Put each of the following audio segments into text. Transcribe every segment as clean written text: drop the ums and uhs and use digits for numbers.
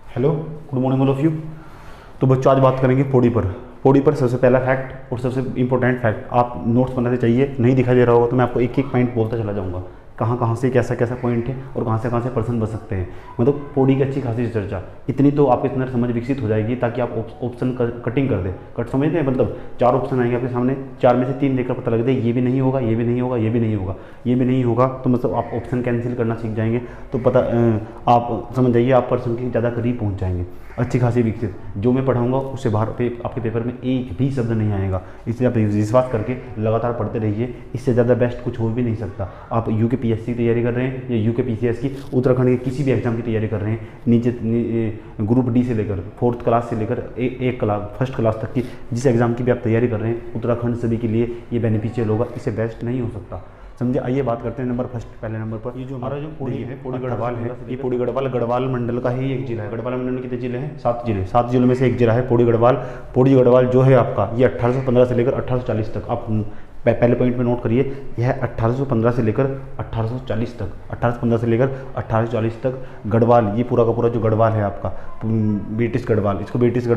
Hello, good morning all of you. तो बच्चों आज बात करेंगे पौड़ी पर। पौड़ी पर सबसे पहला फैक्ट और सबसे इंपॉर्टेंट फैक्ट, आप नोट्स बनाते चाहिए। नहीं दिखाई दे रहा होगा तो मैं आपको एक एक पॉइंट बोलता चला जाऊँगा, कहाँ कहाँ से कैसा कैसा पॉइंट है और कहाँ से पर्सन बच सकते हैं। मतलब पौड़ी की अच्छी खासी चर्चा, इतनी तो आपके अंदर समझ विकसित हो जाएगी ताकि आप ऑप्शन कटिंग कर दे। कट समझते हैं, मतलब 4 ऑप्शन आएंगे आपके सामने, 4 में से 3 देखकर पता लग दे ये भी नहीं होगा, ये भी नहीं होगा, ये भी नहीं होगा, ये भी नहीं होगा, तो मतलब आप ऑप्शन कैंसिल करना सीख जाएंगे। तो पता आप समझ जाइए, आप पर्सन के ज़्यादा करीब पहुँच जाएंगे, अच्छी खासी विकसित। जो मैं पढ़ाऊंगा उससे बाहर आपके पेपर में एक भी शब्द नहीं आएगा, इसलिए आप विश्वास करके लगातार पढ़ते रहिए। इससे ज़्यादा बेस्ट कुछ हो भी नहीं सकता। आप यूकेपीएससी की तैयारी कर रहे हैं या यूकेपीसीएस की, उत्तराखंड के किसी भी एग्जाम की तैयारी कर रहे हैं, नीचे ग्रुप डी से लेकर 4th क्लास से लेकर एक क्लास 1st क्लास तक की जिस एग्ज़ाम की भी आप तैयारी कर रहे हैं, उत्तराखंड सभी के लिए ये बेनिफिशियल होगा। इससे बेस्ट नहीं हो सकता, समझे। आइए बात करते हैं पहले नंबर पर। ये जो हमारा जो पौड़ी है, पौड़ी गढ़वाल है, ये पौड़ी गढ़वाल मंडल का ही एक जिला है। गढ़वाल मंडल में कितने जिले हैं? 7 जिलों में से एक जिला है पौड़ी गढ़वाल। पौड़ी गढ़वाल जो है आपका, ये 1815 से लेकर 1840 तक, आप पहले पॉइंट में नोट करिए, यह 1815 से लेकर 1840 तक, 1815 से लेकर 1840 तक गढ़वाल, ये पूरा का पूरा जो गढ़वाल है आपका, ब्रिटिश गढ़वाल, इसको ब्रिटिश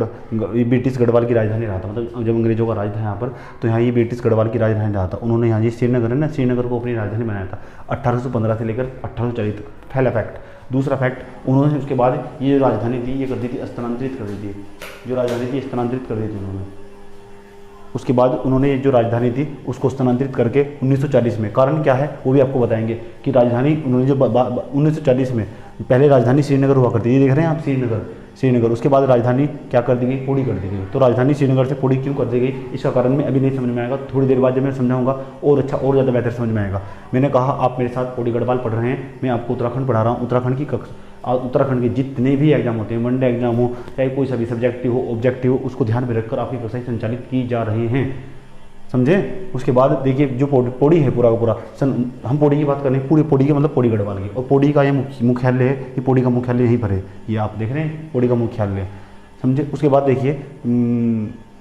गढ़वाल की राजधानी रहा था। मतलब जब अंग्रेजों का राज था यहाँ पर, तो यहाँ ये ब्रिटिश गढ़वाल की राजधानी रहा था। उन्होंने यहाँ ये श्रीनगर है ना, श्रीनगर को अपनी राजधानी बनाया था 1815 से लेकर 1840 तक। पहला फैक्ट। दूसरा फैक्ट, उन्होंने उसके बाद ये जो राजधानी थी ये कर दी थी, स्थानांतरित कर दी थी। जो राजधानी थी स्थानांतरित कर दी थी उन्होंने। उसके बाद उन्होंने जो राजधानी थी उसको स्थानांतरित करके 1940 में, कारण क्या है वो भी आपको बताएंगे कि राजधानी उन्होंने जो 1940 में पहले राजधानी श्रीनगर हुआ करती है, ये देख रहे हैं आप, श्रीनगर। उसके बाद राजधानी क्या कर दी गई? पौड़ी कर दी गई। तो राजधानी श्रीनगर से पौड़ी क्यों कर दी गई, इसका कारण मैं अभी नहीं समझ में आएगा, थोड़ी देर बाद जब मैं समझाऊंगा और अच्छा और ज़्यादा बेहतर समझ में आएगा। मैंने कहा आप मेरे साथ पौड़ी गढ़वाल पढ़ रहे हैं, मैं आपको उत्तराखंड पढ़ा रहा हूँ। उत्तराखंड के जितने भी एग्जाम होते हैं, वनडे एग्जाम हो चाहे कोई सा भी सब्जेक्टिव हो ऑब्जेक्टिव हो, उसको ध्यान में रखकर आपकी कक्षाएं संचालित की जा रही हैं, समझे। उसके बाद देखिए जो पौड़ी है पूरा का पूरा, हम पौड़ी की बात कर रहे हैं, पूरी पौड़ी की मतलब पौड़ी गढ़वाल की, और पौड़ी का ये मुख्यालय है, ये पौड़ी का मुख्यालय यहीं पर है, ये आप देख रहे हैं पौड़ी का मुख्यालय, समझे। उसके बाद देखिए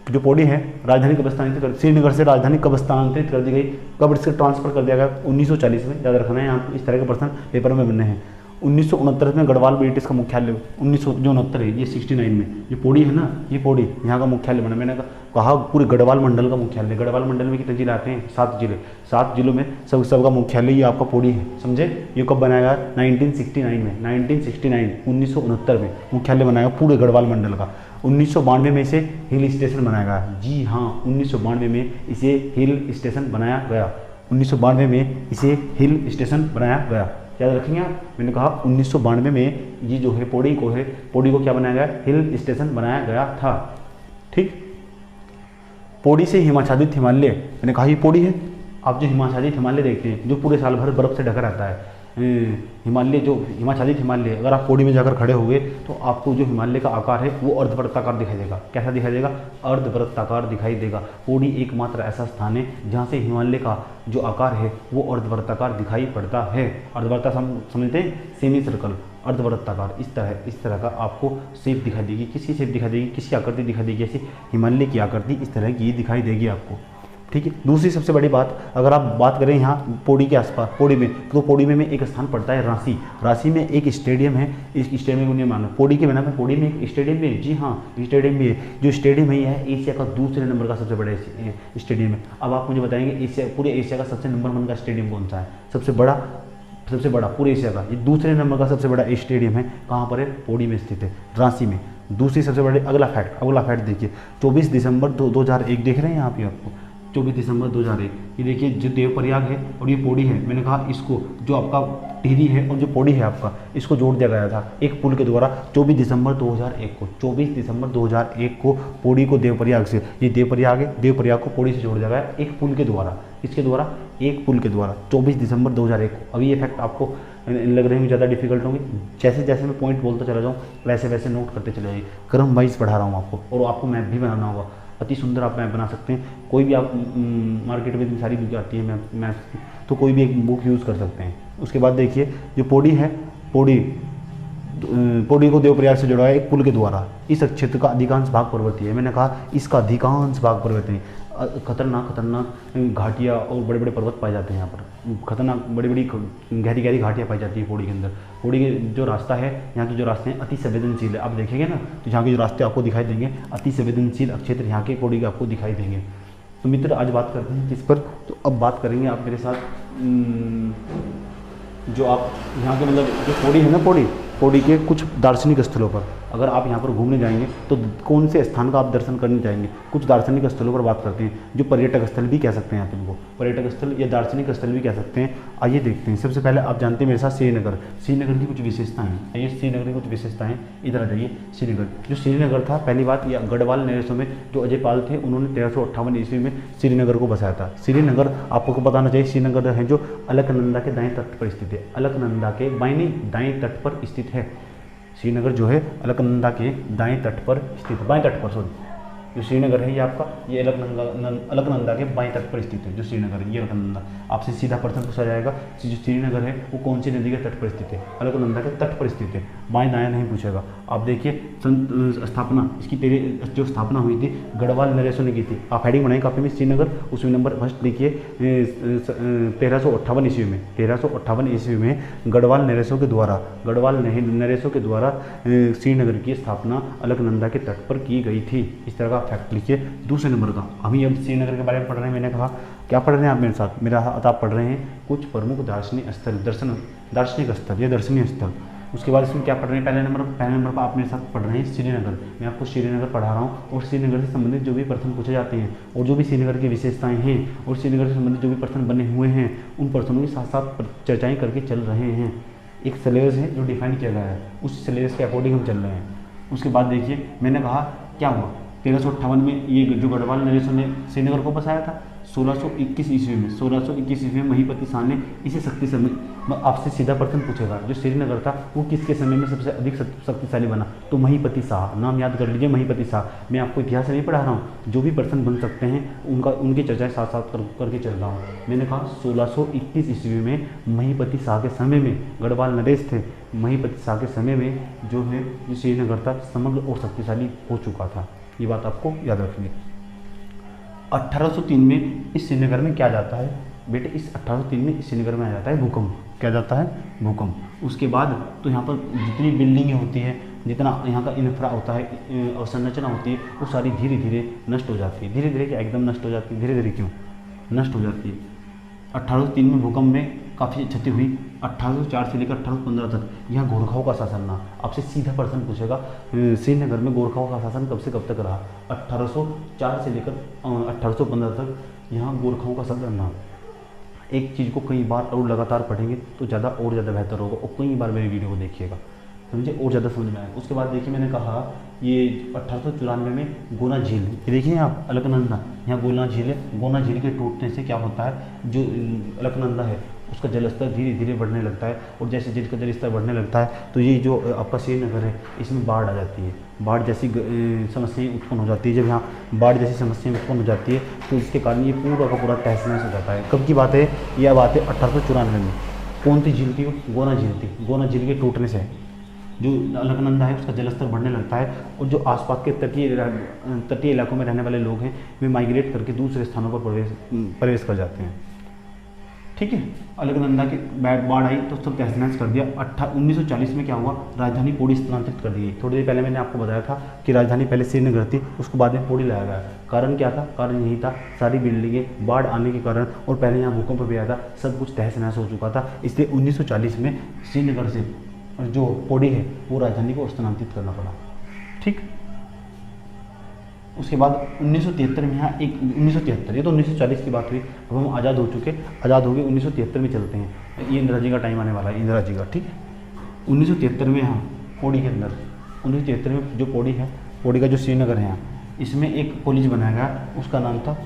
जो पौड़ी है, राजधानी कब स्थानांतरित कर, श्रीनगर से राजधानी कब स्थानांतरित कर दी गई, कब इससे ट्रांसफर कर दिया गया? 1940 में। याद रखना है, यहाँ इस तरह के प्रश्न पेपर में बनने हैं। 1969 में गढ़वाल ब्रिटिश का मुख्यालय, 1969 है, ये 69 में। ये पौड़ी है ना, ये पौड़ी यहाँ का मुख्यालय बना। मैंने कहा पूरे गढ़वाल मंडल का मुख्यालय। गढ़वाल मंडल में कितने जिले आते हैं? 7 जिले। 7 जिलों में सबका मुख्यालय ये आपका पौड़ी है, समझे। ये कब बनाया गया? 1969 में, 1969 में मुख्यालय बनाया पूरे गढ़वाल मंडल का। 1992 में इसे हिल स्टेशन बनाया गया। जी हाँ, 1992 में इसे हिल स्टेशन बनाया गया। 1992 में इसे हिल स्टेशन बनाया गया, याद रखेंगे आप। मैंने कहा 1992 में ये जो है पौड़ी को क्या बनाया गया? हिल स्टेशन बनाया गया था, ठीक। पौड़ी से हिमाच्छादित हिमालय, मैंने कहा ये पौड़ी है। आप जो हिमाच्छादित हिमालय देखते हैं जो पूरे साल भर बर्फ से ढका रहता है, हिमालय, जो हिमाच्छादित हिमालय, अगर आप पौड़ी में जाकर खड़े होंगे तो आपको जो हिमालय का आकार है वो अर्धवृत्ताकार दिखाई देगा। कैसा दिखाई देगा? अर्धवृत्ताकार दिखाई देगा। पौड़ी एकमात्र ऐसा स्थान है जहाँ से हिमालय का जो आकार है वो अर्धवृत्ताकार दिखाई पड़ता है। अर्धवृत्ताकार समझते हैं, सेमी सर्कल, अर्धवृत्ताकार, इस तरह का आपको शेप दिखाई देगी, किसी शेप दिखाई देगी, किसी आकृति दिखाई देगी, ऐसी हिमालय की आकृति इस तरह की दिखाई देगी आपको, ठीक है। दूसरी सबसे बड़ी बात, अगर आप बात करें यहाँ पौड़ी के आसपास, पौड़ी में, तो पौड़ी में एक स्थान पड़ता है रांसी। रांसी में एक स्टेडियम है, इस स्टेडियम को नहीं मानो, पौड़ी के बिना में पौड़ी में एक स्टेडियम भी है। जी हाँ, स्टेडियम भी है। जो स्टेडियम है यह एशिया का दूसरे नंबर का सबसे बड़ा स्टेडियम है। अब आप मुझे बताएंगे पूरे एशिया का सबसे नंबर 1 का स्टेडियम कौन सा है? सबसे बड़ा पूरे एशिया का, ये दूसरे नंबर का सबसे बड़ा स्टेडियम है। कहाँ पर है? पौड़ी में स्थित है, रांसी में। दूसरी सबसे बड़ी, अगला फैक्ट देखिए, 24 दिसंबर 2001, देख रहे हैं यहाँ पे आपको 24 दिसंबर 2001, ये देखिए जो देवप्रयाग है और ये पौड़ी है, मैंने कहा इसको जो आपका टिहरी है और जो पौड़ी है आपका, इसको जोड़ दिया गया था एक पुल के द्वारा 24 दिसंबर 2001 को। 24 दिसंबर 2001 को पौड़ी को देवप्रयाग से, ये देवप्रयाग है, देवप्रयाग को पौड़ी से जोड़ दिया गया एक पुल के द्वारा। इसके द्वारा, एक पुल के द्वारा, 24 दिसंबर 2001 को। अभी ये फैक्ट आपको लग रहे हैं ज़्यादा डिफिकल्ट होंगे, जैसे जैसे मैं पॉइंट बोलता चला जाऊँ वैसे वैसे नोट करते चले जाइए। क्रम वाइज पढ़ा रहा हूँ आपको, और आपको मैप भी बनाना होगा। अति सुंदर आप मैप बना सकते हैं। कोई भी आप मार्केट में इतनी सारी बुक आती है मैप्स की, तो कोई भी एक बुक यूज़ कर सकते हैं। उसके बाद देखिए जो पौड़ी है, पौड़ी को देवप्रयाग से जोड़ा है एक पुल के द्वारा। इस क्षेत्र का अधिकांश भाग पर्वतीय है। मैंने कहा इसका अधिकांश भाग पर्वतीय है। खतरनाक घाटियाँ और बड़े बड़े पर्वत पाए जाते हैं यहाँ पर। खतरनाक बड़ी बड़ी गहरी गहरी घाटियाँ पाई जाती है पौड़ी के अंदर। पौड़ी के जो रास्ता है, यहाँ के जो रास्ते हैं अति संवेदनशील है। आप देखेंगे ना तो यहाँ के जो रास्ते आपको दिखाई देंगे, अति संवेदनशील क्षेत्र यहाँ के पौड़ी के आपको दिखाई देंगे। तो मित्र आज बात करते हैं किस पर, तो अब बात करेंगे आप मेरे साथ जो आप यहाँ के मतलब जो पौड़ी है ना, पौड़ी के कुछ दार्शनिक स्थलों पर। अगर आप यहाँ पर घूमने जाएंगे तो कौन से स्थान का आप दर्शन करने जाएंगे, कुछ दार्शनिक स्थलों पर बात करते हैं, जो पर्यटक स्थल भी कह सकते हैं आप इनको, पर्यटक स्थल या दार्शनिक स्थल भी कह सकते हैं। आइए देखते हैं। सबसे पहले आप जानते हैं मेरे साथ श्रीनगर। श्रीनगर की कुछ विशेषताएं हैं। आइए श्रीनगर की कुछ विशेषताएं, इधर आ जाइए। श्रीनगर, जो श्रीनगर था पहली बात, या गढ़वाल नरेशों में जो अजय पाल थे उन्होंने 1358 ईस्वी में श्रीनगर को बसाया था। श्रीनगर आपको बताना चाहिए, श्रीनगर है जो अलकनंदा के दाएं तट पर स्थित है। अलकनंदा के दाएं तट पर स्थित है। श्रीनगर जो है अलकनंदा के दाएं तट पर स्थित है, बाएं तट पर, सॉरी। जो श्रीनगर है ये आपका, ये अलकनंदा के बाएं तट पर स्थित है। जो श्रीनगर है ये अलकनंदा, आपसे सीधा प्रश्न पूछा जाएगा जो श्रीनगर है वो कौन सी नदी के तट पर स्थित है, अलकनंदा के तट पर स्थित है, बाएं दाएं नहीं पूछेगा। आप देखिए स्थापना, इसकी जो स्थापना हुई थी गढ़वाल नरेशों ने की थी। आप हेडिंग बनाएं काफी में, श्रीनगर, उसमें नंबर फर्स्ट देखिए 1358 ईस्वी में, 1358 ईस्वी में गढ़वाल नरेशों के द्वारा श्रीनगर की स्थापना अलकनंदा के तट पर की गई थी। इस तरह का फैक्ट लिखिए। दूसरे नंबर का, अभी अब श्रीनगर के बारे में पढ़ रहे हैं। मैंने कहा क्या पढ़ रहे हैं आप मेरे साथ, मेरा हाथ आप पढ़ रहे हैं कुछ प्रमुख दार्शनिक स्थल, दार्शनिक स्थल या दर्शनीय स्थल। उसके बाद इसमें क्या पढ़ रहे हैं, पहले नंबर पर आप मेरे साथ पढ़ रहे हैं श्रीनगर। मैं आपको श्रीनगर पढ़ा रहा हूँ और श्रीनगर से संबंधित जो भी प्रश्न पूछे जाते हैं और जो भी श्रीनगर की विशेषताएं हैं और श्रीनगर से संबंधित जो भी प्रश्न बने हुए हैं उन प्रश्नों के साथ साथ चर्चाएँ करके चल रहे हैं। एक सिलेबस है जो डिफाइन किया गया है, उस सिलेबस के अकॉर्डिंग हम चल रहे हैं। उसके बाद देखिए मैंने कहा क्या हुआ, 1358 में ये जो गढ़वाल नरेशों ने श्रीनगर को बसाया था। 1621 ईस्वी में महीपति शाह ने इसे शक्ति समय, आपसे सीधा प्रश्न पूछेगा जो श्रीनगर था वो किसके समय में सबसे अधिक शक्तिशाली बना, तो महीपति शाह, नाम याद कर लीजिए महीपति शाह। मैं आपको इतिहास नहीं पढ़ा रहा हूँ, जो भी प्रश्न बन सकते हैं उनकी चर्चाएं साथ साथ करके चल रहा हूँ। मैंने कहा 1621 ईस्वी में महीपति शाह के समय में, गढ़वाल नरेश थे, महीपति शाह के समय में जो है जो श्रीनगर था समग्र और शक्तिशाली हो चुका था। ये बात आपको याद रखनी है। 1803 में इस श्रीनगर में क्या जाता है बेटे, इस 1803 में इस श्रीनगर में आ जाता है भूकंप। क्या जाता है, भूकंप। उसके बाद तो यहाँ पर जितनी बिल्डिंगें होती है, जितना यहाँ का इंफ्रा होता है, अवसंरचना होती है, वो सारी धीरे धीरे नष्ट हो जाती है। धीरे धीरे क्या एकदम नष्ट हो जाती है, धीरे धीरे क्यों नष्ट हो जाती है। 1803 में भूकंप में काफ़ी क्षति हुई। 1804 से लेकर 1815 तक यहाँ गोरखाओं का शासन रहा। आपसे सीधा प्रश्न पूछेगा श्रीनगर में गोरखाओं का शासन कब से कब तक रहा। 1804 से लेकर 1815 तक यहाँ गोरखाओं का शासन रहा। एक चीज़ को कई बार और लगातार पढ़ेंगे तो ज़्यादा बेहतर होगा, और कई बार मेरी वीडियो को देखिएगा, समझे, और ज़्यादा समझ में आएगा। उसके बाद देखिए मैंने कहा ये 1894 में गोना झील, ये देखिए आप अलकनंदा, यहाँ गोना झील है। गोना झील के टूटने से क्या होता है, जो अलकनंदा है उसका जलस्तर धीरे धीरे बढ़ने लगता है, और जैसे जिसका जलस्तर बढ़ने लगता है तो ये जो आपका श्रीनगर है इसमें बाढ़ आ जाती है। बाढ़ जैसी समस्याएं उत्पन्न हो जाती है। जब यहाँ बाढ़ जैसी समस्याएं उत्पन्न हो जाती है तो इसके कारण ये पूरा का पूरा तहस नहस हो जाता है। कब की बात है, यह बात है 1894 में। कौन सी झील थी, गोना झील थी। गोना झील के टूटने से जो अलकनंदा है उसका जलस्तर बढ़ने लगता है, और जो आसपास के तटीय इलाकों में रहने वाले लोग हैं वे माइग्रेट करके दूसरे स्थानों पर प्रवेश कर जाते हैं। ठीक है, अलकनंदा की बाढ़ आई तो सब तहस नहस कर दिया। 1940 में क्या हुआ, राजधानी पौड़ी स्थानांतरित कर दी गई। थोड़ी देर पहले मैंने आपको बताया था कि राजधानी पहले श्रीनगर थी, उसको बाद में पौड़ी लाया गया। कारण क्या था, कारण यही था, सारी बिल्डिंगें बाढ़ आने के कारण, और पहले यहाँ भूकंप भी आया था, सब कुछ तहस नहस हो चुका था। इसलिए 1940 में श्रीनगर से जो पौड़ी है वो राजधानी को स्थानांतरित करना पड़ा। ठीक, उसके बाद 1973 में यहाँ एक 1973, ये तो 1940 की बात हुई। अब हम आज़ाद हो चुके, आज़ाद हो गए, 1973 में चलते हैं। ये इंदिरा जी का टाइम आने वाला है, इंदिरा जी का। ठीक है, 1973 में यहाँ पौड़ी के अंदर, 1973 में जो पौड़ी है, पौड़ी का जो श्रीनगर है यहाँ, इसमें एक कॉलेज बनाया गया, उसका नाम था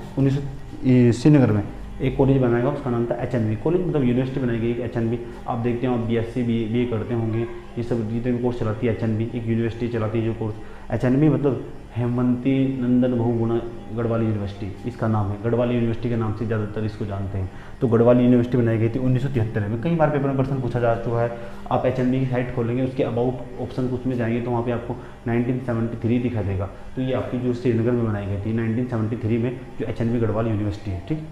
श्रीनगर में एक कॉलेज बनाएगा, उसका नाम था HNV कॉलेज, मतलब यूनिवर्सिटी बनाई गई HNV। आप देखते हो, आप BSc BA करते होंगे, ये सब जितने भी कोर्स चलाती है HNV, एक यूनिवर्सिटी चलाती है जो कोर्स। HNV मतलब हेमवंती नंदन बहुगुणा गढ़वाल यूनिवर्सिटी, इसका नाम है। गढ़वाल यूनिवर्सिटी के नाम से ज़्यादातर इसको जानते हैं। तो गढ़वाल यूनिवर्सिटी बनाई गई थी 1973 में। कई बार पेपर में प्रश्न पूछा जा चुका है। आप HNV की साइट खोलेंगे, उसके अबाउट ऑप्शन कुछ में जाएंगे तो वहाँ पे आपको 1973 दिखा देगा। तो ये आपकी जो श्रीनगर में बनाई गई थी 1973 में, जो HNV गढ़वाल यूनिवर्सिटी है, ठीक।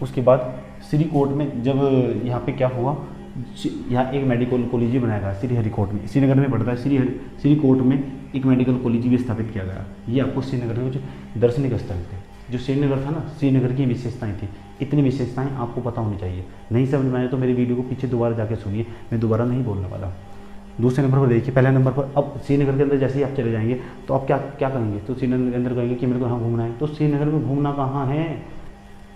उसके बाद श्रीकोट में जब यहाँ पे क्या हुआ, यहाँ एक मेडिकल कॉलेज भी बनाया गया श्रीहरिकोट में, श्रीनगर में पड़ता है। श्रीकोट में एक मेडिकल कॉलेज भी स्थापित किया गया। ये आपको श्रीनगर में जो दार्शनिक स्थल थे, जो श्रीनगर था ना, श्रीनगर की विशेषताएं थी। इतनी विशेषताएं आपको पता होनी चाहिए। नहीं समझ में आए तो मेरी वीडियो को पीछे दोबारा जाके सुनिए, मैं दोबारा नहीं बोलने वाला। दूसरे नंबर पर देखिए, पहले नंबर पर अब श्रीनगर के अंदर जैसे ही आप चले जाएंगे तो आप क्या क्या कहेंगे, तो श्रीनगर के अंदर कहेंगे कि मेरे को यहाँ घूमना है। तो श्रीनगर में घूमना कहाँ है,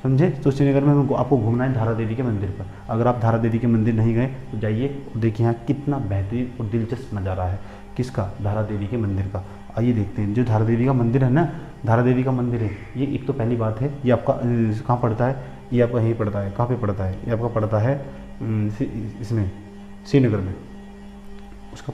समझे। तो श्रीनगर में आपको घूमना है धारा देवी के मंदिर पर। अगर आप धारा देवी के मंदिर नहीं गए तो जाइए और देखिए यहाँ कितना बेहतरीन और दिलचस्प नज़ारा है। किसका, धारा देवी के मंदिर का। आइए देखते हैं। जो धारा देवी का मंदिर है ना, धारा देवी का मंदिर है, ये एक तो पहली बात है, ये आपका कहाँ पड़ता है, ये आपका यहीं पड़ता है। कहाँ पे पड़ता है, ये आपका पड़ता है इसमें श्रीनगर में। उसका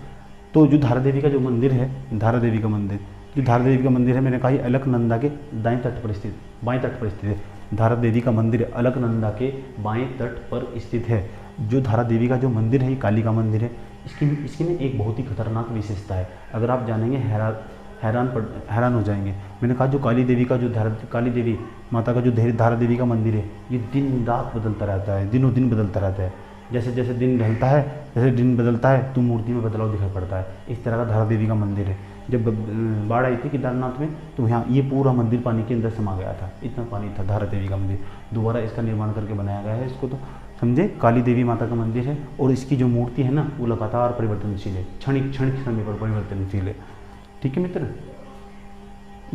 तो जो धारा देवी का जो मंदिर है, धारा देवी का मंदिर, जो धारा देवी का मंदिर है, मैंने कहा अलकनंदा के दाएं तट पर स्थित, बाएं तट पर स्थित है। धारा देवी का मंदिर अलकनंदा के बाएं तट पर स्थित है। जो धारा देवी का जो मंदिर है, ये काली का मंदिर है। इसकी में एक बहुत ही खतरनाक विशेषता है। अगर आप जानेंगे हैरान हो जाएंगे। मैंने कहा जो काली देवी का जो काली देवी माता का जो धारा देवी का मंदिर है, ये दिन रात बदलता रहता है, दिनों दिन बदलता रहता है। जैसे जैसे दिन ढलता है, जैसे दिन बदलता है तो मूर्ति में बदलाव दिखाई पड़ता है। इस तरह का धारा देवी का मंदिर है। जब बाढ़ आई थी केदारनाथ में तो यहाँ ये पूरा मंदिर पानी के अंदर समा गया था, इतना पानी था। धारा देवी का मंदिर दोबारा इसका निर्माण करके बनाया गया है इसको। तो समझे, काली देवी माता का मंदिर है और इसकी जो मूर्ति है ना, वो लगातार परिवर्तनशील है, क्षणिक समय पर परिवर्तनशील है। ठीक है मित्र।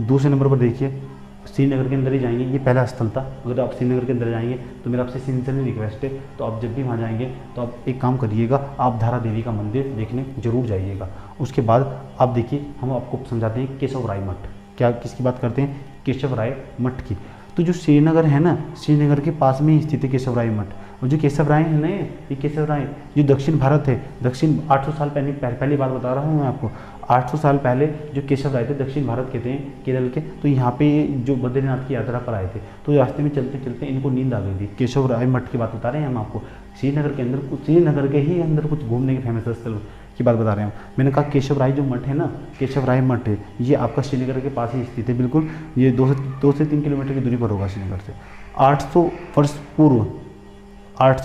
दूसरे नंबर पर देखिए, श्रीनगर के अंदर ही जाएंगे, ये पहला स्थल था। अगर आप श्रीनगर के अंदर जाएंगे तो मेरा आपसे सिंसियरली रिक्वेस्ट है, तो आप जब भी वहाँ जाएंगे तो आप एक काम करिएगा, आप धारा देवी का मंदिर देखने जरूर जाइएगा। उसके बाद आप देखिए, हम आपको समझाते हैं केशव राय मठ। क्या, किसकी बात करते हैं, केशव राय मठ की। तो जो श्रीनगर है ना, श्रीनगर के पास में ही स्थित है केशव राय मठ। और जो केशव राय है ना, ये केशव राय जो दक्षिण भारत है, दक्षिण 800 साल पहली बात बता रहा हूँ मैं आपको। 800 साल पहले जो केशव राय थे दक्षिण भारत के थे, केरल के। तो यहाँ पे जो बद्रीनाथ की यात्रा पर आए थे, तो रास्ते में चलते चलते इनको नींद आ गई थी। केशव राय मठ की बात बता रहे हैं हम आपको। श्रीनगर के अंदर, श्रीनगर के ही अंदर कुछ घूमने के फेमस स्थल की बात बता रहे हैं। मैंने कहा केशव राय जो मठ है ना, केशव राय मठ है, ये आपका श्रीनगर के पास ही स्थित है बिल्कुल। ये 2 से 3 किलोमीटर की दूरी पर होगा श्रीनगर से। 800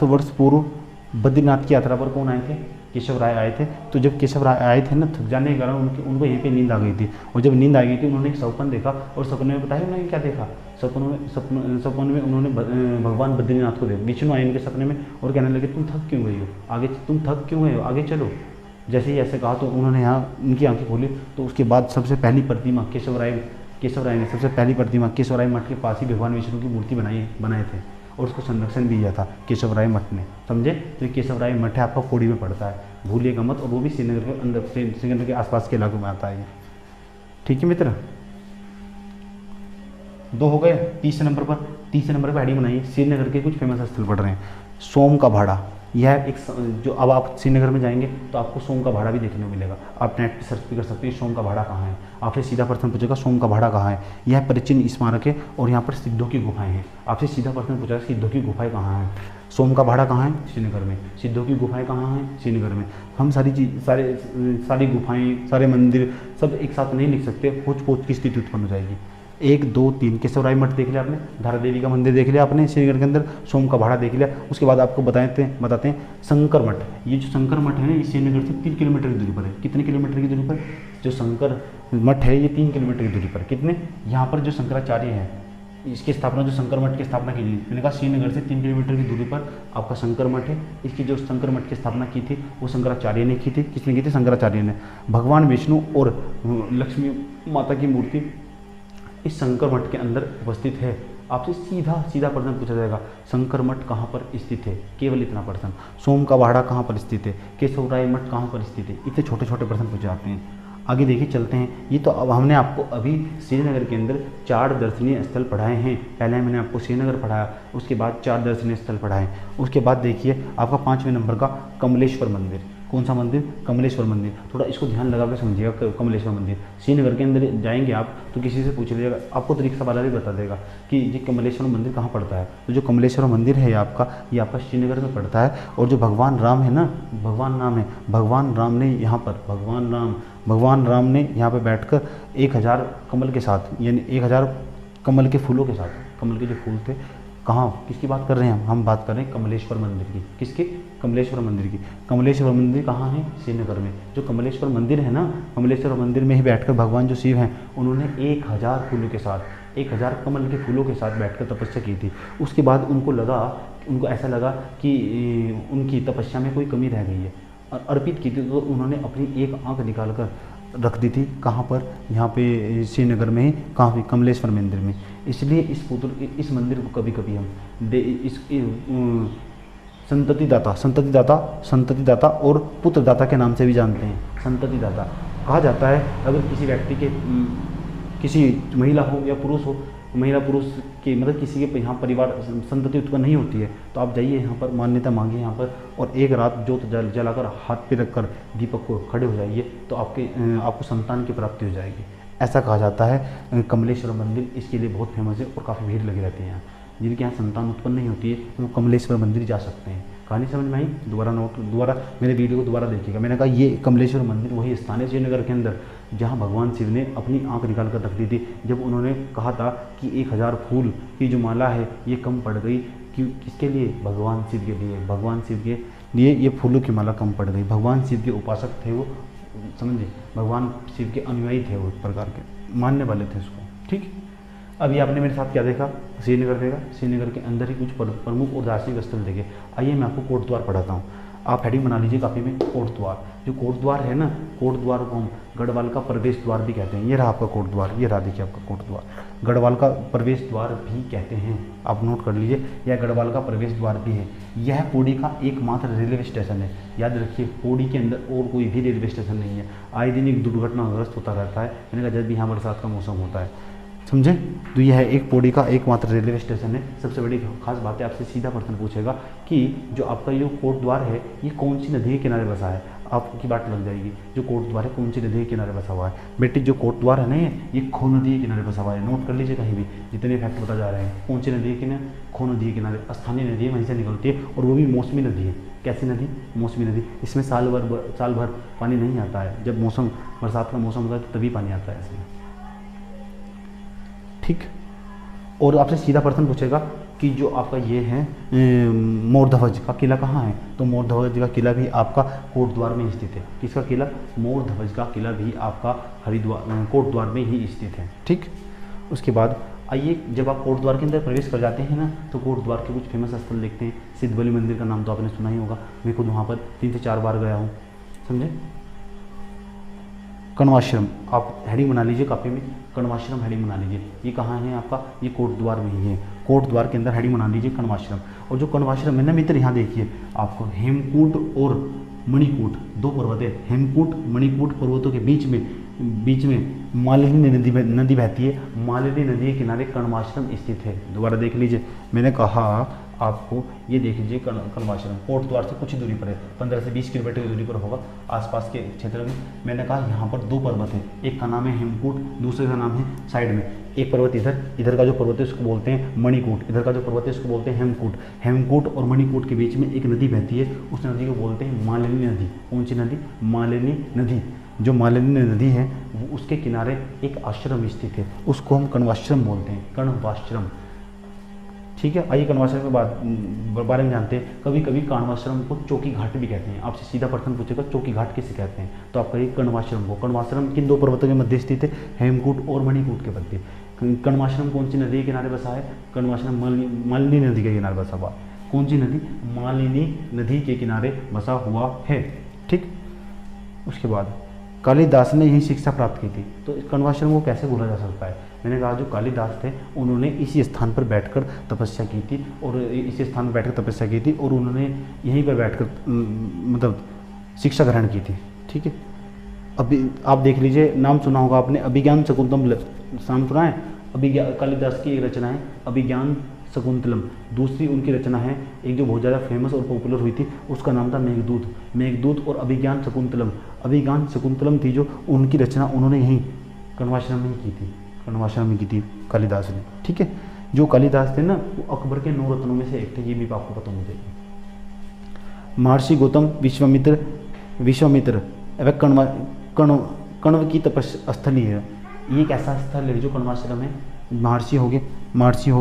वर्ष पूर्व बद्रीनाथ की यात्रा पर कौन आए थे, केशव राय आए थे। तो जब केशव राय आए थे ना, थक जाने के कारण उनको यहीं पे नींद आ गई थी। और जब नींद आ गई थी, उन्होंने एक सपन देखा। और सपने में बताया उन्होंने क्या देखा, सपन में उन्होंने भगवान बद्रीनाथ को देखा। विष्णु आए उनके सपने में और कहने लगे तुम थक क्यों गई हो, आगे चलो। जैसे ही ऐसे कहा तो उन्होंने यहाँ उनकी आंखें खोली। तो उसके बाद सबसे पहली प्रतिमा केशव राय ने सबसे पहली प्रतिमा केशव राय मठ के पास ही भगवान विष्णु की मूर्ति बनाए थे और उसको संरक्षण भी दिया था केशव राय मठ ने। समझे। तो ये केशव राय मठ है, आपका पौड़ी में पड़ता है, भूलिएगा मत। और वो भी श्रीनगर के अंदर, श्रीनगर के आसपास के इलाकों में आता है। ठीक है मित्र, 2 हो गए। तीसरे नंबर पर हेडिंग बनाइए, श्रीनगर के कुछ फेमस स्थल पढ़ रहे हैं। सोम का भाड़ा, यह एक जो, अब आप श्रीनगर में जाएंगे तो आपको सोम का भाड़ा भी देखने को मिलेगा। आप नेट पर सर्च भी कर सकते हैं सोम का भाड़ा कहाँ है। आपसे सीधा प्रश्न पूछेगा सोम का भाड़ा कहाँ है। यह प्राचीन स्मारक है और यहाँ पर सिद्धों की गुफाएं हैं। आपसे सीधा प्रश्न पूछेगा सिद्धों की गुफाएं कहाँ हैं। सोम का भाड़ा कहाँ है, श्रीनगर में। सिद्धों की गुफाएं कहाँ हैं, श्रीनगर में। हम सारी गुफाएं, सारे मंदिर सब एक साथ नहीं लिख सकते, होच-पोच की स्थिति उत्पन्न हो जाएगी। 1 2 3 केशव राय मठ देख लिया आपने, धारा देवी का मंदिर देख लिया आपने श्रीनगर के अंदर, सोम का भाड़ा देख लिया। उसके बाद आपको बताते हैं शंकर मठ। ये जो शंकर मठ है ना, ये श्रीनगर से 3 किलोमीटर की दूरी पर है। कितने किलोमीटर की दूरी पर, जो शंकर मठ है ये 3 किलोमीटर की दूरी पर। कितने, यहाँ पर जो शंकराचार्य हैं, इसकी स्थापना, जो शंकर मठ की स्थापना की गई, मैंने कहा श्रीनगर से 3 किलोमीटर की दूरी पर आपका शंकर मठ है। इसकी जो शंकर मठ की स्थापना की थी वो शंकराचार्य ने की थी। किसने की थी, शंकराचार्य ने। भगवान विष्णु और लक्ष्मी माता की मूर्ति इस शंकर मठ के अंदर उपस्थित है। आपसे सीधा प्रश्न पूछा जाएगा, शंकर मठ कहाँ पर स्थित है, केवल इतना प्रश्न। सोम का भाड़ा कहाँ पर स्थित है, केशव राय मठ कहाँ पर स्थित है, इतने छोटे छोटे प्रश्न पूछे जाते हैं। आगे देखिए चलते हैं। ये तो अब हमने आपको अभी श्रीनगर के अंदर 4 दर्शनीय स्थल पढ़ाए हैं। पहले मैंने आपको श्रीनगर पढ़ाया, उसके बाद 4 दर्शनीय स्थल पढ़ाए। उसके बाद देखिए आपका 5वें नंबर का कमलेश्वर मंदिर। कौन सा मंदिर? कमलेश्वर मंदिर। थोड़ा इसको ध्यान लगा के समझिएगा। कमलेश्वर मंदिर श्रीनगर के अंदर जाएंगे आप तो किसी से पूछ लीजिएगा, आपको तरीका वाला भी बता देगा कि ये कमलेश्वर मंदिर कहाँ पड़ता है। तो जो कमलेश्वर मंदिर है ये आपका श्रीनगर में पड़ता है। और जो भगवान राम है ना, भगवान राम है, भगवान राम ने यहाँ पर भगवान राम ने यहाँ पर बैठकर 1000 कमल के साथ, यानी 1000 कमल के फूलों के साथ, कमल के जो फूल थे, कहाँ किसकी बात कर रहे हैं हम बात कर रहे हैं कमलेश्वर मंदिर की। किसके? कमलेश्वर मंदिर की। कमलेश्वर मंदिर कहाँ है? श्रीनगर में। जो कमलेश्वर मंदिर है ना, कमलेश्वर मंदिर में ही बैठकर भगवान जो शिव हैं उन्होंने 1000 फूलों के साथ, 1000 कमल के फूलों के साथ बैठकर तपस्या की थी। उसके बाद उनको ऐसा लगा कि उनकी तपस्या में कोई कमी रह गई है, अर्पित की थी। तो उन्होंने अपनी एक आँख निकाल कर रख दी थी। कहाँ पर? यहाँ पे श्रीनगर में ही। कहाँ पे? कमलेश्वर मंदिर में। इसलिए इस मंदिर को कभी कभी हम संततिदाता और पुत्रदाता के नाम से भी जानते हैं। संततिदाता कहा जाता है अगर किसी व्यक्ति के किसी महिला हो या पुरुष हो, महिला पुरुष के मतलब किसी के यहाँ परिवार संतति उत्पन्न नहीं होती है तो आप जाइए यहाँ पर, मान्यता मांगिए यहाँ पर, और एक रात जोत जलाकर हाथ पे रखकर दीपक को खड़े हो जाइए तो आपको संतान की प्राप्ति हो जाएगी। ऐसा कहा जाता है। कमलेश्वर मंदिर इसके लिए बहुत फेमस है और काफ़ी भीड़ लगी रहती है यहाँ। जिनके यहाँ संतान उत्पन्न नहीं होती है वो कमलेश्वर मंदिर जा सकते हैं। कहानी समझ में आई? दोबारा मेरे वीडियो को दोबारा देखिएगा। मैंने कहा ये कमलेश्वर मंदिर वही स्थान है श्रीनगर के अंदर जहाँ भगवान शिव ने अपनी आंख निकाल कर रख दी थी जब उन्होंने कहा था कि 1000 फूल की जो माला है ये कम पड़ गई। किसके लिए? भगवान शिव के लिए। भगवान शिव के लिए ये फूलों की माला कम पड़ गई। भगवान शिव के उपासक थे वो, समझे? भगवान शिव के अनुयायी थे वो, एक प्रकार के मानने वाले थे उसको। ठीक। अभी आपने मेरे साथ क्या देखा? श्रीनगर देखा। श्रीनगर के अंदर ही कुछ प्रमुख और दार्शनिक स्थल देखे। आइए मैं आपको कोट द्वार पढ़ाता हूँ। आप हेडिंग बना लीजिए काफ़ी में, कोट द्वार। जो कोट द्वार है ना, कोट द्वार को हम गढ़वाल का प्रवेश द्वार भी कहते हैं। ये रहा आपका कोट द्वार, ये रहा देखिए आपका कोट द्वार। गढ़वाल का प्रवेश द्वार भी कहते हैं, आप नोट कर लीजिए। यह गढ़वाल का प्रवेश द्वार भी है। यह पौड़ी का एकमात्र रेलवे स्टेशन है। याद रखिए पौड़ी के अंदर और कोई भी रेलवे स्टेशन नहीं है। आए दिन एक दुर्घटनाग्रस्त होता रहता है। मैंने कहा जब भी यहाँ बरसात का मौसम होता है, समझे? तो यह है एक पौड़ी का एकमात्र रेलवे स्टेशन है। सबसे बड़ी खास बात है, आपसे सीधा प्रश्न पूछेगा कि जो आपका ये कोट द्वार है ये कौन सी नदी के किनारे बसा है। आपकी बात लग जाएगी, जो कोट द्वार है कौन सी नदी के किनारे बसा हुआ है। बेटी जो कोट द्वार है ना ये खो नदी के किनारे बसा हुआ है। नोट कर लीजिए कहीं भी जितने फैक्ट बता जा रहे हैं। कौन सी नदी के किनारे? खो नदी के किनारे। स्थानीय नदी है, वहीं से निकलती है और वो भी मौसमी नदी है। कैसी नदी? मौसमी नदी। इसमें साल भर पानी नहीं आता है। जब बरसात का मौसम होता है तो तभी पानी आता है इसमें। ठीक। और आपसे सीधा प्रश्न पूछेगा कि जो आपका ये है मोर ध्वज का किला कहाँ है, तो मोर ध्वज का किला भी आपका कोट द्वार में स्थित है। किसका किला? मोर ध्वज का किला भी आपका कोट द्वार में ही स्थित है। ठीक। उसके बाद आइए जब आप कोट द्वार के अंदर प्रवेश कर जाते हैं ना तो कोट द्वार के कुछ फेमस स्थल देखते हैं। सिद्ध बलि मंदिर का नाम तो आपने सुना ही होगा। मैं खुद वहाँ पर 3 से 4 बार गया हूँ, समझे? कण्वाश्रम आप हेडिंग बना लीजिए कापी में, कण्वाश्रम हेडिंग बना लीजिए। ये कहाँ है आपका? ये कोट द्वार में ही है। कोट द्वार के अंदर हेडिंग बना लीजिए कण्वाश्रम। और जो कण्वाश्रम है ना मित्र, यहाँ देखिए आपको हेमकूट और मणिकूट 2 पर्वत है। हेमकूट मणिकूट पर्वतों के बीच में मालिनी नदी बहती है। मालिनी नदी के किनारे कण्वाश्रम स्थित है। दोबारा देख लीजिए, मैंने कहा आपको ये देख लीजिए कण्वाश्रम कोट द्वार से कुछ दूरी पर है, 15 से 20 किलोमीटर की दूरी पर होगा आसपास के क्षेत्र में। मैंने कहा यहाँ पर 2 पर्वत है, एक का नाम है हेमकूट, दूसरे का नाम है साइड में एक पर्वत इधर का जो पर्वत है उसको बोलते हैं मणिकूट, इधर का जो पर्वत है उसको बोलते हैं हेमकूट। हेमकूट और मणिकूट के बीच में एक नदी बहती है, उस नदी को बोलते हैं मालिनी नदी। कौन सी नदी? मालिनी नदी। जो मालिनी नदी है वो उसके किनारे एक आश्रम स्थित है, उसको हम कण्वाश्रम बोलते हैं, कण्वाश्रम। ठीक है। आइए कण्वाश्रम के बारे में जानते हैं। कभी कभी कण्वाश्रम को चौकी घाट भी कहते हैं। आपसे सीधा प्रश्न पूछेगा चौकी घाट किसे कहते हैं, तो आप कहिए कण्वाश्रम को। कण्वाश्रम किन 2 पर्वतों के मध्य स्थित है? हेमकूट और मणिकूट के मध्य। कण्वाश्रम कौन सी नदी के किनारे बसा है? कण्वाश्रम मालिनी नदी के किनारे बसा हुआ। कौन सी नदी? मालिनी नदी के किनारे बसा हुआ है। ठीक। उसके बाद कालिदास ने यही शिक्षा प्राप्त की थी, तो इस कण्वाश्रम को कैसे भूला जा सकता है? मैंने कहा जो कालिदास थे उन्होंने इसी स्थान पर बैठकर तपस्या की थी और इसी स्थान पर बैठकर तपस्या की थी और उन्होंने यहीं पर बैठकर मतलब शिक्षा ग्रहण की थी। ठीक है। अभी आप देख लीजिए, नाम सुना होगा आपने, अभिज्ञान शकुंतलम, नाम सुना है? अभिज्ञान कालिदास की एक रचना है अभिज्ञान शकुंतलम। दूसरी उनकी रचना है एक जो बहुत ज़्यादा फेमस और पॉपुलर हुई थी, उसका नाम था मेघदूत। मेघदूत और अभिज्ञान शकुंतलम, अभिज्ञान शकुंतलम थी जो उनकी रचना उन्होंने यहीं कण्वाश्रम में की थी, कण्वाश्रम में की थी कालिदास ने। ठीक है, जो कालिदास थे ना वो अकबर के 9 रत्नों में से एक थे, ये भी आपको पता होना चाहिए। महर्षि गौतम, विश्वामित्र वह कण्व की तपस्या स्थली है। ये एक ऐसा स्थल है जो कण्वाश्रम है। महर्षि हो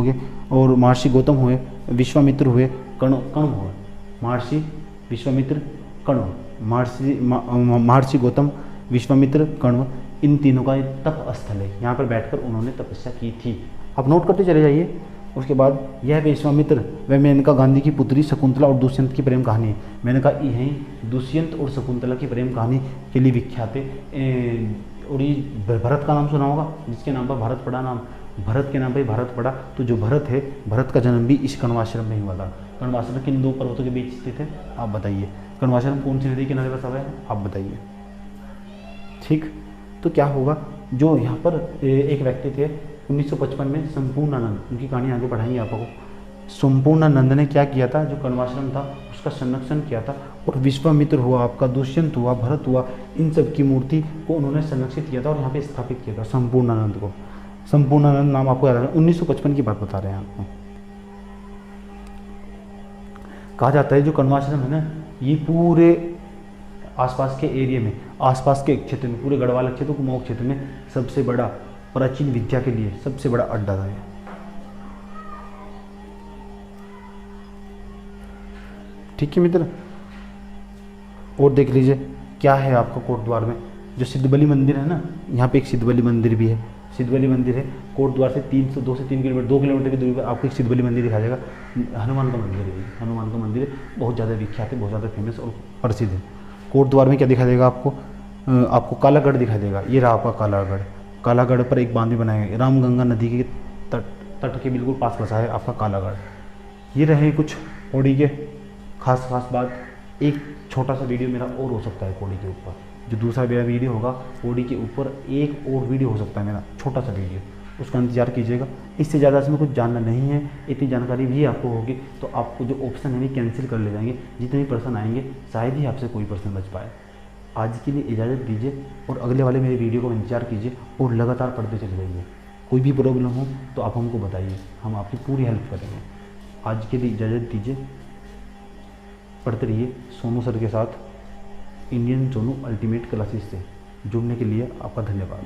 गए और महर्षि गौतम हुए, विश्वामित्र हुए, कण्व हुए। महर्षि, विश्वामित्र, कण्व, महर्षि गौतम, विश्वामित्र, कण्व, इन तीनों का तप स्थल है। यहाँ पर बैठकर उन्होंने तपस्या की थी। आप नोट करते चले जाइए। उसके बाद यह विश्वामित्र व मेनका गांधी की पुत्री शकुंतला और दुष्यंत की प्रेम कहानी है। मैंने कहा यही दुष्यंत और शकुंतला की प्रेम कहानी के लिए विख्यात है। और ये भरत का नाम सुना होगा, जिसके नाम पर भारत पड़ा, नाम भरत के नाम पर भारत पड़ा। तो जो भरत है, भरत का जन्म भी इस कण्वाश्रम में हुआ था। कण्वाश्रम किन 2 पर्वतों के बीच स्थित है, आप बताइए? कण्वाश्रम कौन सी नदी के किनारे बसा हुआ है, आप बताइए? ठीक, तो क्या होगा, जो यहाँ पर एक व्यक्ति थे 1955 में संपूर्णानंद, उनकी कहानी आगे पढ़ाएंगे आपको। संपूर्णानंद ने क्या किया था, जो कण्वाश्रम था उसका संरक्षण किया था। और विश्वामित्र हुआ, आपका दुष्यंत हुआ, भरत हुआ, इन सब की मूर्ति को उन्होंने संरक्षित किया था और यहाँ पे स्थापित किया था संपूर्णानंद को। संपूर्णानंद नाम आपको याद है, 1955 की बात बता रहे हैं आपको। कहा जाता है जो कण्वाश्रम है ना, ये पूरे आसपास के एरिया में, आसपास के क्षेत्र में, पूरे गढ़वाल क्षेत्र, कुमाऊं क्षेत्र में सबसे बड़ा प्राचीन विद्या के लिए सबसे बड़ा अड्डा था। ठीक है मित्र, और देख लीजिए क्या है आपका कोटद्वार में, जो सिद्धबली मंदिर है ना, यहाँ पे एक सिद्धबली मंदिर भी है। सिद्धबली मंदिर है, कोटद्वार से 2 से 3 किलोमीटर, 2 किलोमीटर की दूरी पर आपको एक सिद्धबली मंदिर दिखाया जाएगा। हनुमान का मंदिर है, हनुमान का मंदिर है, बहुत ज़्यादा विख्यात है, बहुत ज़्यादा फेमस और प्रसिद्ध है। कोटद्वार में क्या दिखाई देगा आपको, आपको कालागढ़ दिखाई देगा। ये रहा आपका कालागढ़। कालागढ़ पर एक बांध भी बनाया गया, रामगंगा नदी के तट के बिल्कुल पास बसा है आपका कालागढ़। ये रहे कुछ पौड़ी के खास बात। एक छोटा सा वीडियो मेरा और हो सकता है पौड़ी के ऊपर, जो दूसरा मेरा वीडियो होगा पौड़ी के ऊपर, एक और वीडियो हो सकता है मेरा छोटा सा वीडियो, उसका इंतजार कीजिएगा। इससे ज़्यादा इसमें कुछ जानना नहीं है, इतनी जानकारी भी आपको होगी तो आपको जो ऑप्शन है वो कैंसिल कर ले जाएंगे। जितने भी पर्सन आएंगे शायद ही आपसे कोई पर्सन बच पाए। आज के लिए इजाज़त दीजिए और अगले वाले मेरे वीडियो को इंतजार कीजिए और लगातार पढ़ते चले जाइए। कोई भी प्रॉब्लम हो तो आप हमको बताइए, हम आपकी पूरी हेल्प करेंगे। आज के लिए इजाज़त दीजिए, पढ़ते रहिए सोनू सर के साथ, इंडियन सोनू अल्टीमेट क्लासेस से जुड़ने के लिए आपका धन्यवाद।